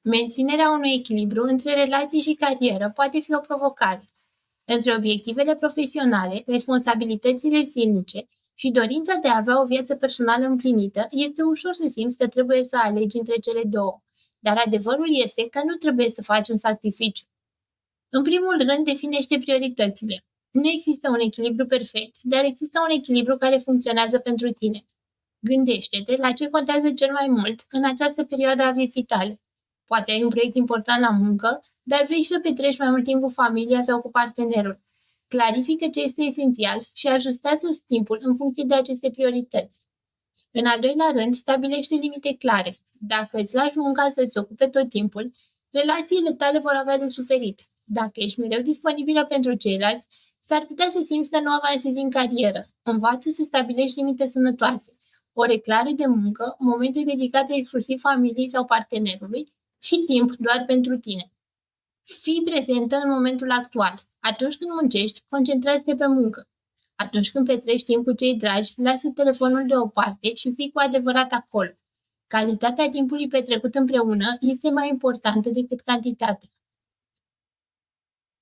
Menținerea unui echilibru între relații și carieră poate fi o provocare. Între obiectivele profesionale, responsabilitățile zilnice și dorința de a avea o viață personală împlinită, este ușor să simți că trebuie să alegi între cele două. Dar adevărul este că nu trebuie să faci un sacrificiu. În primul rând, definește prioritățile. Nu există un echilibru perfect, dar există un echilibru care funcționează pentru tine. Gândește-te la ce contează cel mai mult în această perioadă a vieții tale. Poate ai un proiect important la muncă, dar vrei să petreci mai mult timp cu familia sau cu partenerul. Clarifică ce este esențial și ajustează timpul în funcție de aceste priorități. În al doilea rând, stabilește limite clare. Dacă îți lași munca să-ți ocupe tot timpul, relațiile tale vor avea de suferit. Dacă ești mereu disponibilă pentru ceilalți, s-ar putea să simți că nu avansezi în carieră. Învață să stabilești limite sănătoase, ore clare de muncă, momente dedicate exclusiv familiei sau partenerului și timp doar pentru tine. Fii prezentă în momentul actual. Atunci când muncești, concentrează-te pe muncă. Atunci când petreci timp cu cei dragi, lasă telefonul deoparte și fii cu adevărat acolo. Calitatea timpului petrecut împreună este mai importantă decât cantitatea.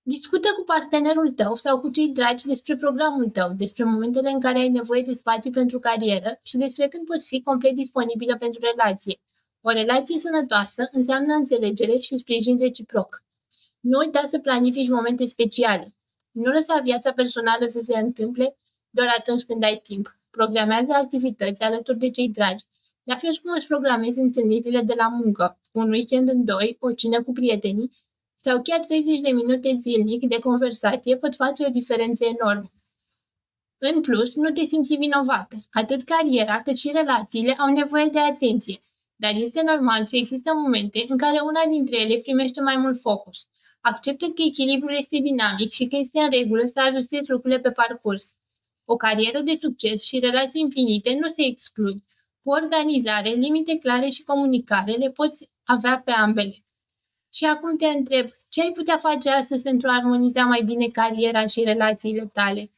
Discută cu partenerul tău sau cu cei dragi despre programul tău, despre momentele în care ai nevoie de spațiu pentru carieră și despre când poți fi complet disponibilă pentru relație. O relație sănătoasă înseamnă înțelegere și sprijin reciproc. Nu uita să planifici momente speciale. Nu lăsa viața personală să se întâmple doar atunci când ai timp. Programează activități alături de cei dragi, la fel cum îți programezi întâlnirile de la muncă, un weekend în doi, o cină cu prietenii sau chiar 30 de minute zilnic de conversație pot face o diferență enormă. În plus, nu te simți vinovată. Atât cariera cât și relațiile au nevoie de atenție, dar este normal să există momente în care una dintre ele primește mai mult focus. Acceptă că echilibrul este dinamic și că este în regulă să ajustezi lucrurile pe parcurs. O carieră de succes și relații împlinite nu se exclud. Cu organizare, limite clare și comunicare le poți avea pe ambele. Și acum te întreb, ce ai putea face astăzi pentru a armoniza mai bine cariera și relațiile tale?